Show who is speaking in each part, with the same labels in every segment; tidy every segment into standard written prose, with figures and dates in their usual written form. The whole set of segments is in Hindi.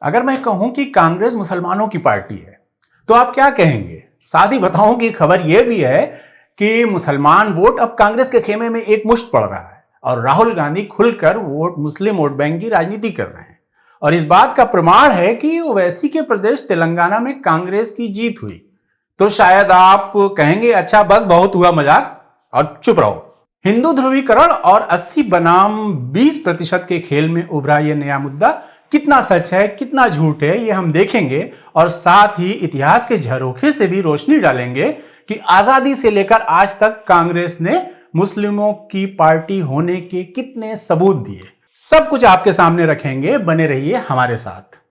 Speaker 1: अगर मैं कहूं कि कांग्रेस मुसलमानों की पार्टी है तो आप क्या कहेंगे? साथ ही बताऊं कि खबर यह भी है कि मुसलमान वोट अब कांग्रेस के खेमे में एक मुश्त पड़ रहा है और राहुल गांधी खुलकर मुस्लिम वोट बैंक की राजनीति कर रहे हैं। और इस बात का प्रमाण है कि ओवैसी के प्रदेश तेलंगाना में कांग्रेस की जीत हुई। तो शायद आप कहेंगे अच्छा बस बहुत हुआ मजाक और चुप रहो। हिंदू ध्रुवीकरण और 80 बनाम 20% के खेल में उभरा यह नया मुद्दा कितना सच है कितना झूठ है ये हम देखेंगे और साथ ही इतिहास के झरोखे से भी रोशनी डालेंगे कि आजादी से लेकर आज तक कांग्रेस ने मुस्लिमों की पार्टी होने के कितने सबूत दिए। सब कुछ आपके सामने रखेंगे, बने रहिए हमारे साथ।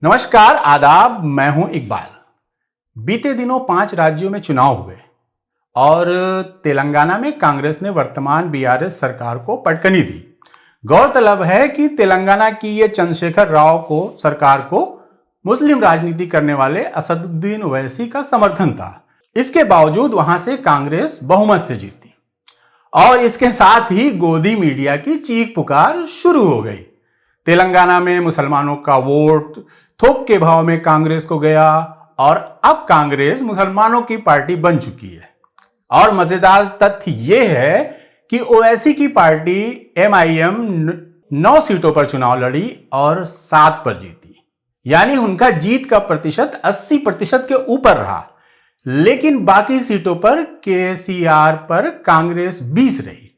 Speaker 1: नमस्कार, आदाब, मैं हूं इकबाल। बीते दिनों 5 राज्यों में चुनाव हुए और तेलंगाना में कांग्रेस ने वर्तमान बीआरएस सरकार को पटकनी दी। गौरतलब है कि तेलंगाना की ये चंद्रशेखर राव को सरकार को मुस्लिम राजनीति करने वाले असदुद्दीन ओवैसी का समर्थन था। इसके बावजूद वहां से कांग्रेस बहुमत से जीती और इसके साथ ही गोदी मीडिया की चीख पुकार शुरू हो गई। तेलंगाना में मुसलमानों का वोट थोक के भाव में कांग्रेस को गया और अब कांग्रेस मुसलमानों की पार्टी बन चुकी है। और मजेदार तथ्य यह है कि ओवैसी की पार्टी एमआईएम 9 सीटों पर चुनाव लड़ी और 7 पर जीती, यानी उनका जीत का प्रतिशत 80% के ऊपर रहा। लेकिन बाकी सीटों पर केसीआर पर कांग्रेस 20 रही।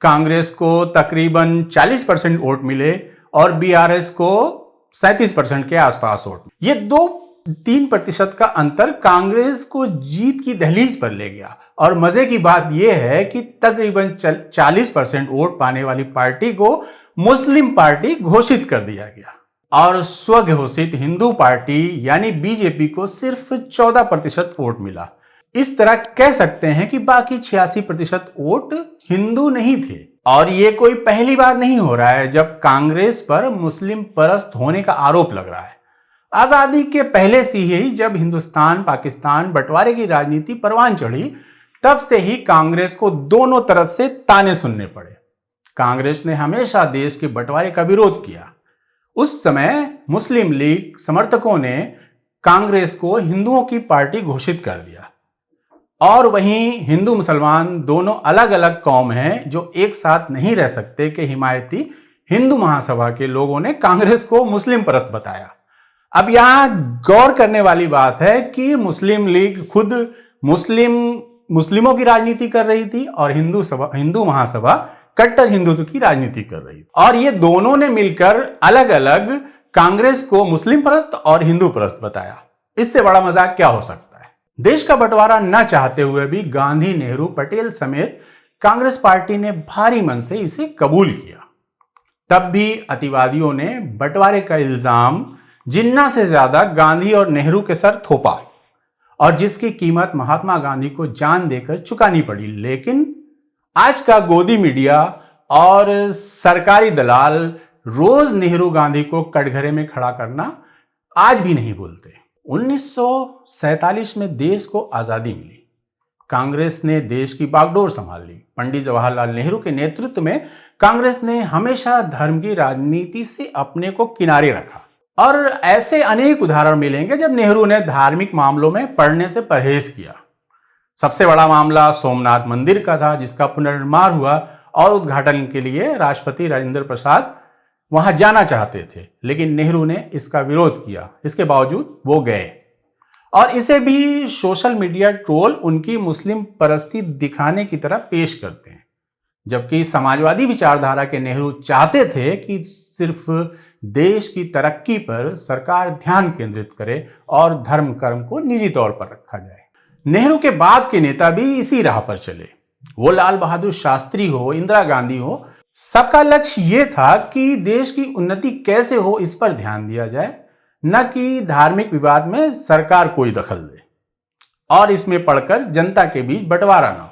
Speaker 1: कांग्रेस को तकरीबन 40% वोट मिले और बीआरएस को 37% के आसपास वोट। ये 2-3% का अंतर कांग्रेस को जीत की दहलीज पर ले गया। और मजे की बात यह है कि तकरीबन 40% वोट पाने वाली पार्टी को मुस्लिम पार्टी घोषित कर दिया गया और स्वघोषित हिंदू पार्टी यानी बीजेपी को सिर्फ 14% वोट मिला। इस तरह कह सकते हैं कि बाकी 86% वोट हिंदू नहीं थे। और ये कोई पहली बार नहीं हो रहा है जब कांग्रेस पर मुस्लिम परस्त होने का आरोप लग रहा है। आजादी के पहले से ही जब हिंदुस्तान पाकिस्तान बंटवारे की राजनीति परवान चढ़ी तब से ही कांग्रेस को दोनों तरफ से ताने सुनने पड़े। कांग्रेस ने हमेशा देश के बंटवारे का विरोध किया। उस समय मुस्लिम लीग समर्थकों ने कांग्रेस को हिंदुओं की पार्टी घोषित कर दिया और वहीं हिंदू मुसलमान दोनों अलग अलग कौम हैं जो एक साथ नहीं रह सकते के हिमायती हिंदू महासभा के लोगों ने कांग्रेस को मुस्लिम परस्त बताया। अब यहां गौर करने वाली बात है कि मुस्लिम लीग खुद मुस्लिमों की राजनीति कर रही थी और हिंदू महासभा कट्टर हिंदुत्व की राजनीति कर रही थी और ये दोनों ने मिलकर अलग अलग कांग्रेस को मुस्लिम परस्त और हिंदू परस्त बताया। इससे बड़ा मजाक क्या हो सकता है? देश का बंटवारा न चाहते हुए भी गांधी, नेहरू, पटेल समेत कांग्रेस पार्टी ने भारी मन से इसे कबूल किया। तब भी अतिवादियों ने बंटवारे का इल्जाम जिन्ना से ज्यादा गांधी और नेहरू के सर थोपा और जिसकी कीमत महात्मा गांधी को जान देकर चुकानी पड़ी। लेकिन आज का गोदी मीडिया और सरकारी दलाल रोज नेहरू गांधी को कटघरे में खड़ा करना आज भी नहीं भूलते। 1947 में देश को आजादी मिली। कांग्रेस ने देश की बागडोर संभाल ली। पंडित जवाहरलाल नेहरू के नेतृत्व में कांग्रेस ने हमेशा धर्म की राजनीति से अपने को किनारे रखा और ऐसे अनेक उदाहरण मिलेंगे जब नेहरू ने धार्मिक मामलों में पढ़ने से परहेज किया। सबसे बड़ा मामला सोमनाथ मंदिर का था, जिसका पुनर्निर्माण हुआ और उद्घाटन के लिए राष्ट्रपति राजेंद्र प्रसाद वहां जाना चाहते थे, लेकिन नेहरू ने इसका विरोध किया। इसके बावजूद वो गए और इसे भी सोशल मीडिया ट्रोल उनकी मुस्लिम परस्ती दिखाने की तरह पेश करते हैं, जबकि समाजवादी विचारधारा के नेहरू चाहते थे कि सिर्फ देश की तरक्की पर सरकार ध्यान केंद्रित करे और धर्म कर्म को निजी तौर पर रखा जाए। नेहरू के बाद के नेता भी इसी राह पर चले। वो लाल बहादुर शास्त्री हो, इंदिरा गांधी हो, सबका लक्ष्य ये था कि देश की उन्नति कैसे हो इस पर ध्यान दिया जाए, न कि धार्मिक विवाद में सरकार कोई दखल दे और इसमें पड़कर जनता के बीच बंटवारा न हो।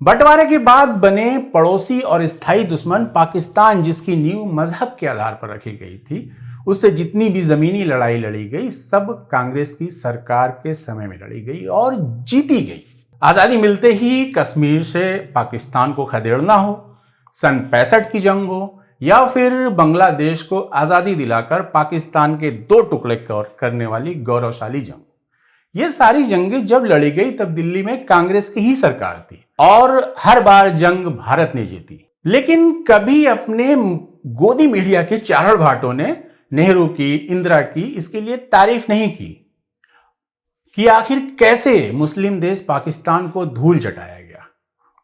Speaker 1: बंटवारे के बाद बने पड़ोसी और स्थायी दुश्मन पाकिस्तान, जिसकी नींव मजहब के आधार पर रखी गई थी, उससे जितनी भी जमीनी लड़ाई लड़ी गई सब कांग्रेस की सरकार के समय में लड़ी गई और जीती गई। आजादी मिलते ही कश्मीर से पाकिस्तान को खदेड़ना हो, सन 65 की जंग हो, या फिर बांग्लादेश को आजादी दिलाकर पाकिस्तान के 2 टुकड़े करने वाली गौरवशाली जंग, ये सारी जंगें जब लड़ी गई तब दिल्ली में कांग्रेस की ही सरकार थी और हर बार जंग भारत ने जीती। लेकिन कभी अपने गोदी मीडिया के चारण भाटों ने नेहरू की, इंदिरा की इसके लिए तारीफ नहीं की कि आखिर कैसे मुस्लिम देश पाकिस्तान को धूल चटाया गया।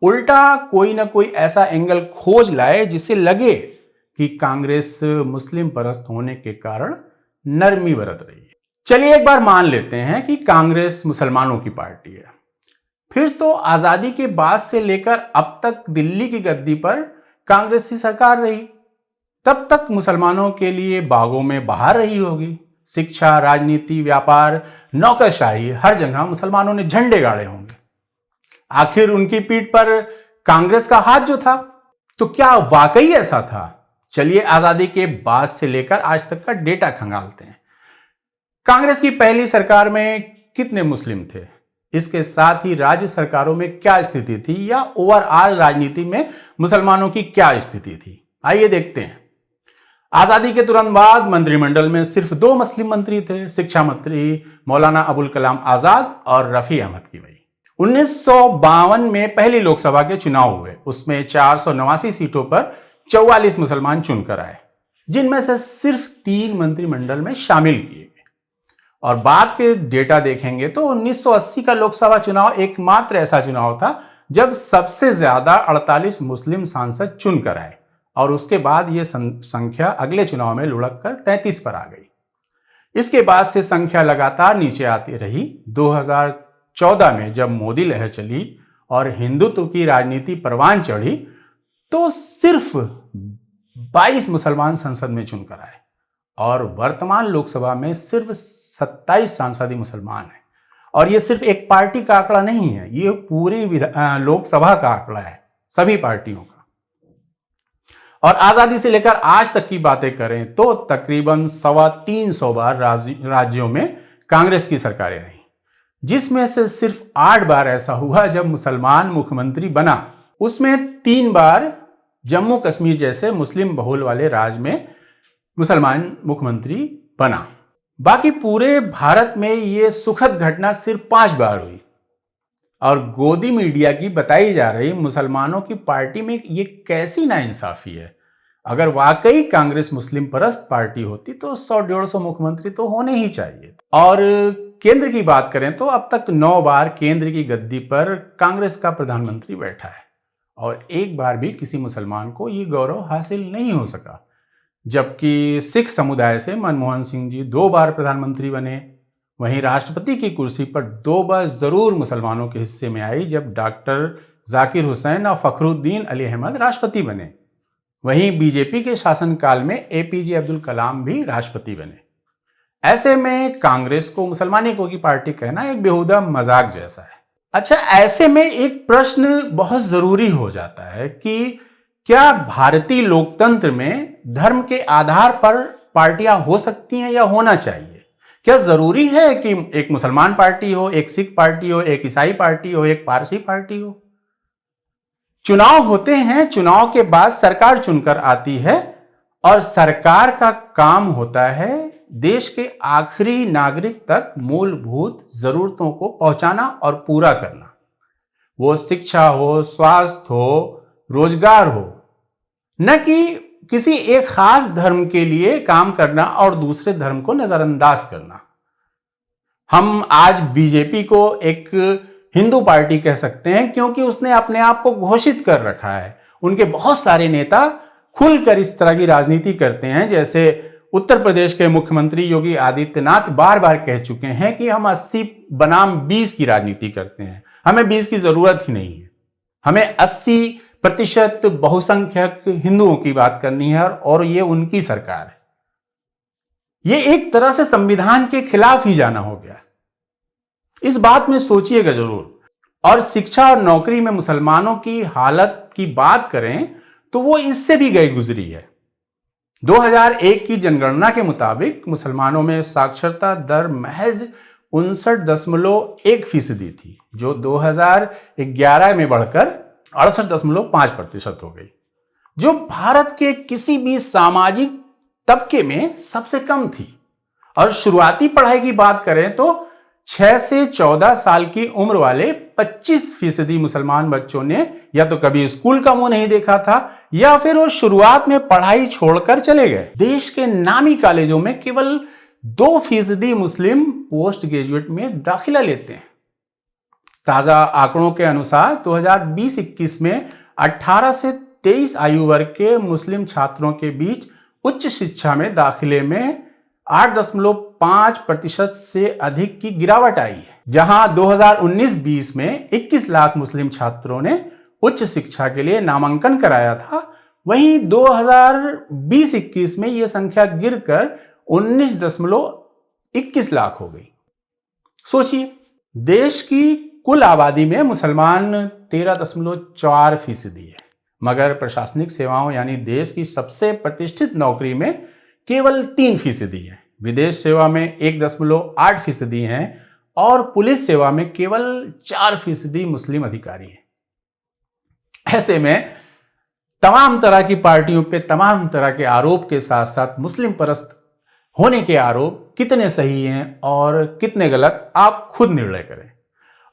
Speaker 1: उल्टा कोई ना कोई ऐसा एंगल खोज लाए जिससे लगे कि कांग्रेस मुस्लिम परस्त होने के कारण नरमी बरत रही है। चलिए एक बार मान लेते हैं कि कांग्रेस मुसलमानों की पार्टी है, फिर तो आजादी के बाद से लेकर अब तक दिल्ली की गद्दी पर कांग्रेस की सरकार रही। तब तक मुसलमानों के लिए बागों में बहार रही होगी। शिक्षा, राजनीति, व्यापार, नौकरशाही, हर जगह मुसलमानों ने झंडे गाड़े होंगे। आखिर उनकी पीठ पर कांग्रेस का हाथ जो था, तो क्या वाकई ऐसा था? चलिए आजादी के बाद से लेकर आज तक का डेटा खंगालते हैं। कांग्रेस की पहली सरकार में कितने मुस्लिम थे, इसके साथ ही राज्य सरकारों में क्या स्थिति थी या ओवरऑल राजनीति में मुसलमानों की क्या स्थिति थी, आइए देखते हैं। आजादी के तुरंत बाद मंत्रिमंडल में सिर्फ 2 मुस्लिम मंत्री थे, शिक्षा मंत्री मौलाना अबुल कलाम आजाद और रफी अहमद की वही। 1952 में पहली लोकसभा के चुनाव हुए, उसमें 489 सीटों पर 44 मुसलमान चुनकर आए, जिनमें से सिर्फ 3 मंत्रिमंडल में शामिल किए गए। और बाद के डेटा देखेंगे तो 1980 का लोकसभा चुनाव एकमात्र ऐसा चुनाव था जब सबसे ज्यादा 48 मुस्लिम सांसद चुनकर आए, और उसके बाद यह संख्या अगले चुनाव में लुढ़क कर 33 पर आ गई। इसके बाद से संख्या लगातार नीचे आती रही। 2014 में जब मोदी लहर चली और हिंदुत्व की राजनीति परवान चढ़ी तो सिर्फ 22 मुसलमान संसद में चुनकर आए, और वर्तमान लोकसभा में सिर्फ 27 सांसद ही मुसलमान हैं। और ये सिर्फ एक पार्टी का आंकड़ा नहीं है, ये पूरी लोकसभा का आंकड़ा है, सभी पार्टियों का। और आजादी से लेकर आज तक की बातें करें तो तकरीबन 325 बार राज्यों में कांग्रेस की सरकारें रही, जिसमें से सिर्फ 8 बार ऐसा हुआ जब मुसलमान मुख्यमंत्री बना। उसमें 3 बार जम्मू कश्मीर जैसे मुस्लिम बहुल वाले राज्य में मुसलमान मुख्यमंत्री बना। बाकी पूरे भारत में यह सुखद घटना सिर्फ 5 बार हुई। और गोदी मीडिया की बताई जा रही मुसलमानों की पार्टी में ये कैसी नाइंसाफी है। अगर वाकई कांग्रेस मुस्लिम परस्त पार्टी होती तो 100-150 मुख्यमंत्री तो होने ही चाहिए। और केंद्र की बात करें तो अब तक 9 बार केंद्र की गद्दी पर कांग्रेस का प्रधानमंत्री बैठा है, और एक बार भी किसी मुसलमान को ये गौरव हासिल नहीं हो सका। जबकि सिख समुदाय से मनमोहन सिंह जी 2 बार प्रधानमंत्री बने। वहीं राष्ट्रपति की कुर्सी पर 2 बार जरूर मुसलमानों के हिस्से में आई, जब डॉक्टर जाकिर हुसैन और फखरुद्दीन अली अहमद राष्ट्रपति बने। वहीं बीजेपी के शासनकाल में एपीजे अब्दुल कलाम भी राष्ट्रपति बने। ऐसे में कांग्रेस को मुसलमानों की पार्टी कहना एक बेहुदा मजाक जैसा है। अच्छा, ऐसे में एक प्रश्न बहुत जरूरी हो जाता है कि क्या भारतीय लोकतंत्र में धर्म के आधार पर पार्टियां हो सकती हैं या होना चाहिए? क्या जरूरी है कि एक मुसलमान पार्टी हो, एक सिख पार्टी हो, एक ईसाई पार्टी हो, एक पारसी पार्टी हो? चुनाव होते हैं, चुनाव के बाद सरकार चुनकर आती है, और सरकार का काम होता है देश के आखिरी नागरिक तक मूलभूत जरूरतों को पहुंचाना और पूरा करना। वो शिक्षा हो, स्वास्थ्य हो, रोजगार हो, न कि किसी एक खास धर्म के लिए काम करना और दूसरे धर्म को नजरअंदाज करना। हम आज बीजेपी को एक हिंदू पार्टी कह सकते हैं क्योंकि उसने अपने आप को घोषित कर रखा है। उनके बहुत सारे नेता खुलकर इस तरह की राजनीति करते हैं, जैसे उत्तर प्रदेश के मुख्यमंत्री योगी आदित्यनाथ बार बार कह चुके हैं कि हम 80 बनाम 20 की राजनीति करते हैं, हमें 20 की जरूरत ही नहीं है, हमें 80% बहुसंख्यक हिंदुओं की बात करनी है, और ये उनकी सरकार है। ये एक तरह से संविधान के खिलाफ ही जाना हो गया। इस बात में सोचिएगा जरूर। और शिक्षा और नौकरी में मुसलमानों की हालत की बात करें तो वो इससे भी गई गुजरी है। 2001 की जनगणना के मुताबिक मुसलमानों में साक्षरता दर महज 59.1% थी, जो 2011 में बढ़कर 68.5% हो गई, जो भारत के किसी भी सामाजिक तबके में सबसे कम थी। और शुरुआती पढ़ाई की बात करें तो 6 से 14 साल की उम्र वाले 25% मुसलमान बच्चों ने या तो कभी स्कूल का मुंह नहीं देखा था या फिर वो शुरुआत में पढ़ाई छोड़कर चले गए। देश के नामी कॉलेजों में केवल 2% मुस्लिम पोस्ट ग्रेजुएट में दाखिला लेते हैं। ताजा आंकड़ों के अनुसार 2020-21 में 18 से 23 आयु वर्ग के मुस्लिम छात्रों के बीच उच्च शिक्षा में दाखिले में 8.5% से अधिक की गिरावट आई है, जहां 2019-20 में 21 लाख मुस्लिम छात्रों ने उच्च शिक्षा के लिए नामांकन कराया था। वहीं 2020-21 में यह संख्या गिरकर 19.21 लाख हो गई। सोचिए, देश की कुल आबादी में मुसलमान 13.4% है, मगर प्रशासनिक सेवाओं यानी देश की सबसे प्रतिष्ठित नौकरी में केवल 3% है, विदेश सेवा में 1.8% हैं और पुलिस सेवा में केवल 4% मुस्लिम अधिकारी हैं। ऐसे में तमाम तरह की पार्टियों पे तमाम तरह के आरोप के साथ साथ मुस्लिम परस्त होने के आरोप कितने सही हैं और कितने गलत, आप खुद निर्णय करें।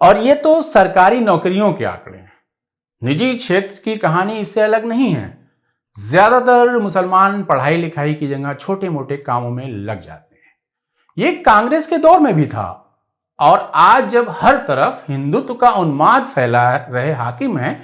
Speaker 1: और ये तो सरकारी नौकरियों के आंकड़े हैं। निजी क्षेत्र की कहानी इससे अलग नहीं है। ज्यादातर मुसलमान पढ़ाई लिखाई की जगह छोटे मोटे कामों में लग जाते हैं। ये कांग्रेस के दौर में भी था और आज जब हर तरफ हिंदुत्व का उन्माद फैला रहे हाकिम हैं,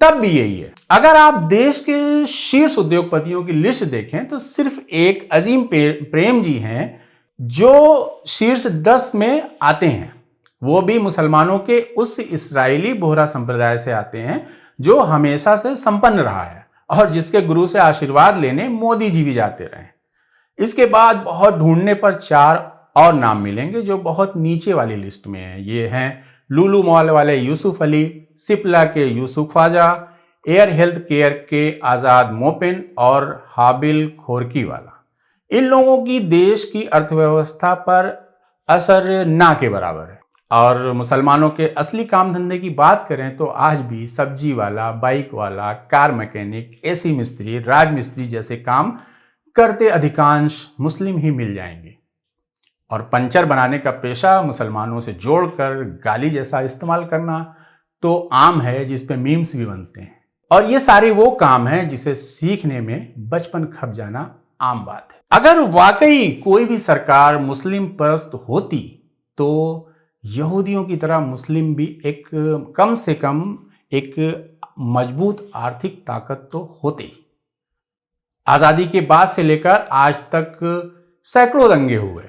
Speaker 1: तब भी यही है। अगर आप देश के शीर्ष उद्योगपतियों की लिस्ट देखें तो सिर्फ एक अजीम प्रेम जी हैं जो शीर्ष 10 में आते हैं। वो भी मुसलमानों के उस इस्राएली बोहरा संप्रदाय से आते हैं जो हमेशा से संपन्न रहा है और जिसके गुरु से आशीर्वाद लेने मोदी जी भी जाते रहे। इसके बाद बहुत ढूंढने पर 4 और नाम मिलेंगे जो बहुत नीचे वाली लिस्ट में हैं। ये हैं लुलु मॉल वाले यूसुफ अली, सिप्ला के Yusuf Khwaja, air health care के आज़ाद मोपिन और हाबिल खोरकी वाला। इन लोगों की देश की अर्थव्यवस्था पर असर ना के बराबर है। और मुसलमानों के असली काम धंधे की बात करें तो आज भी सब्जी वाला, बाइक वाला, कार मैकेनिक, एसी मिस्त्री, राज मिस्त्री जैसे काम करते अधिकांश मुस्लिम ही मिल जाएंगे। और पंचर बनाने का पेशा मुसलमानों से जोड़कर गाली जैसा इस्तेमाल करना तो आम है, जिस पे मीम्स भी बनते हैं। और ये सारे वो काम हैं जिसे सीखने में बचपन खप जाना आम बात है। अगर वाकई कोई भी सरकार मुस्लिम परस्त होती तो यहूदियों की तरह मुस्लिम भी एक कम से कम एक मजबूत आर्थिक ताकत तो होते ही। आजादी के बाद से लेकर आज तक सैकड़ों दंगे हुए,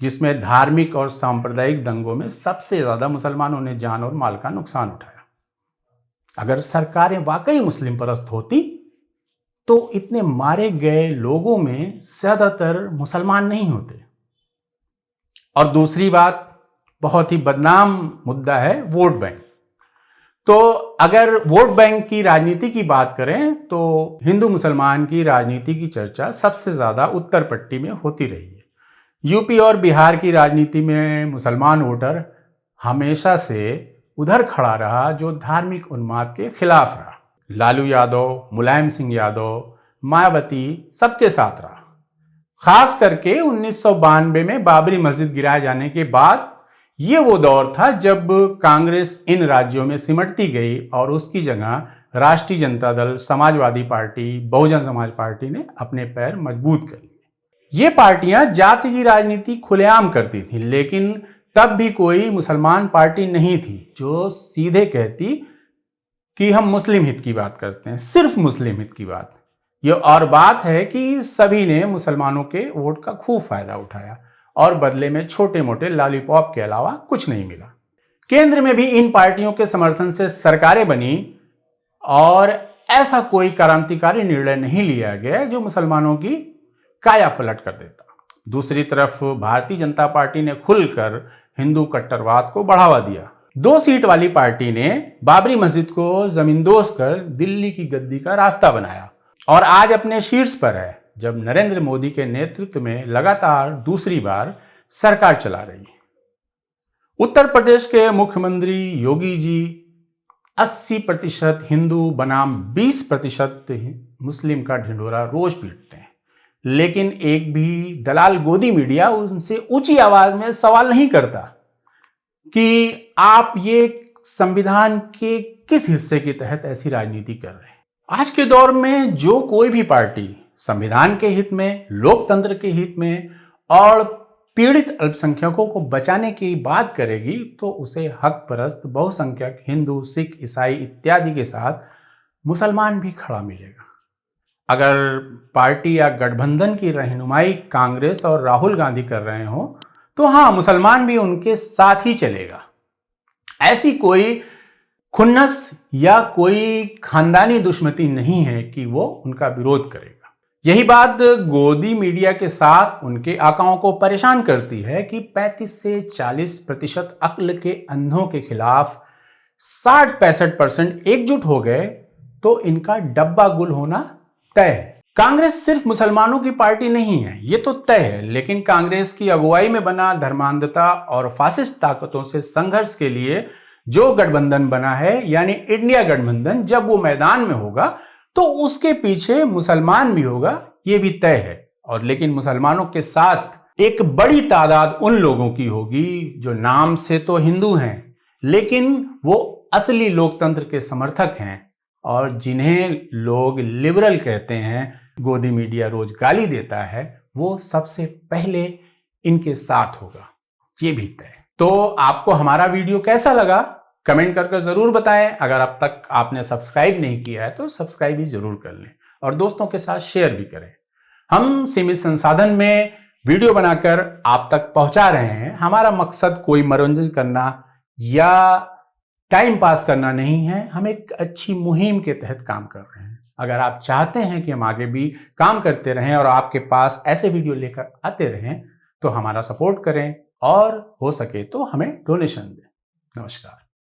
Speaker 1: जिसमें धार्मिक और सांप्रदायिक दंगों में सबसे ज्यादा मुसलमानों ने जान और माल का नुकसान उठाया। अगर सरकारें वाकई मुस्लिम परस्त होती तो इतने मारे गए लोगों में ज्यादातर मुसलमान नहीं होते। और दूसरी बात, बहुत ही बदनाम मुद्दा है वोट बैंक। तो अगर वोट बैंक की राजनीति की बात करें तो हिंदू मुसलमान की राजनीति की चर्चा सबसे ज्यादा उत्तर पट्टी में होती रही है। यूपी और बिहार की राजनीति में मुसलमान वोटर हमेशा से उधर खड़ा रहा जो धार्मिक उन्माद के खिलाफ रहा। लालू यादव, मुलायम सिंह यादव, मायावती सबके साथ रहा। खास करके 1992 में बाबरी मस्जिद गिराए जाने के बाद ये वो दौर था जब कांग्रेस इन राज्यों में सिमटती गई और उसकी जगह राष्ट्रीय जनता दल, समाजवादी पार्टी, बहुजन समाज पार्टी ने अपने पैर मजबूत कर लिए। ये पार्टियां जाति की राजनीति खुलेआम करती थी, लेकिन तब भी कोई मुसलमान पार्टी नहीं थी जो सीधे कहती कि हम मुस्लिम हित की बात करते हैं, सिर्फ मुस्लिम हित की बात। ये और बात है कि सभी ने मुसलमानों के वोट का खूब फायदा उठाया और बदले में छोटे मोटे लॉलीपॉप के अलावा कुछ नहीं मिला। केंद्र में भी इन पार्टियों के समर्थन से सरकारें बनी और ऐसा कोई क्रांतिकारी निर्णय नहीं लिया गया जो मुसलमानों की काया पलट कर देता। दूसरी तरफ भारतीय जनता पार्टी ने खुलकर हिंदू कट्टरवाद को बढ़ावा दिया। 2 सीट वाली पार्टी ने बाबरी मस्जिद को जमींदोज कर दिल्ली की गद्दी का रास्ता बनाया और आज अपने शीर्ष पर है, जब नरेंद्र मोदी के नेतृत्व में लगातार दूसरी बार सरकार चला रही है। उत्तर प्रदेश के मुख्यमंत्री योगी जी 80% हिंदू बनाम 20% मुस्लिम का ढिंढोरा रोज पीटते हैं, लेकिन एक भी दलाल गोदी मीडिया उनसे ऊंची आवाज में सवाल नहीं करता कि आप ये संविधान के किस हिस्से के तहत ऐसी राजनीति कर रहे हैं। आज के दौर में जो कोई भी पार्टी संविधान के हित में, लोकतंत्र के हित में और पीड़ित अल्पसंख्यकों को बचाने की बात करेगी तो उसे हक परस्त बहुसंख्यक हिंदू, सिख, ईसाई इत्यादि के साथ मुसलमान भी खड़ा मिलेगा। अगर पार्टी या गठबंधन की रहनुमाई कांग्रेस और राहुल गांधी कर रहे हो तो हाँ, मुसलमान भी उनके साथ ही चलेगा। ऐसी कोई खुन्नस या कोई खानदानी दुश्मनी नहीं है कि वो उनका विरोध करेगा। यही बात गोदी मीडिया के साथ उनके आकाओं को परेशान करती है कि 35 से 40% अक्ल के अंधों के खिलाफ 60-65% एकजुट हो गए तो इनका डब्बा गुल होना तय है। कांग्रेस सिर्फ मुसलमानों की पार्टी नहीं है, ये तो तय है, लेकिन कांग्रेस की अगुवाई में बना धर्मांधता और फासिस्ट ताकतों से संघर्ष के लिए जो गठबंधन बना है, यानी इंडिया गठबंधन, जब वो मैदान में होगा तो उसके पीछे मुसलमान भी होगा, ये भी तय है। और लेकिन मुसलमानों के साथ एक बड़ी तादाद उन लोगों की होगी जो नाम से तो हिंदू हैं, लेकिन वो असली लोकतंत्र के समर्थक हैं और जिन्हें लोग लिबरल कहते हैं, गोदी मीडिया रोज गाली देता है, वो सबसे पहले इनके साथ होगा, ये भी तय। तो आपको हमारा वीडियो कैसा लगा कमेंट करके जरूर बताएं। अगर अब तक आपने सब्सक्राइब नहीं किया है तो सब्सक्राइब भी जरूर कर लें और दोस्तों के साथ शेयर भी करें। हम सीमित संसाधन में वीडियो बनाकर आप तक पहुंचा रहे हैं। हमारा मकसद कोई मनोरंजन करना या टाइम पास करना नहीं है, हम एक अच्छी मुहिम के तहत काम कर रहे हैं। अगर आप चाहते हैं कि हम आगे भी काम करते रहें और आपके पास ऐसे वीडियो लेकर आते रहें तो हमारा सपोर्ट करें और हो सके तो हमें डोनेशन दें। नमस्कार।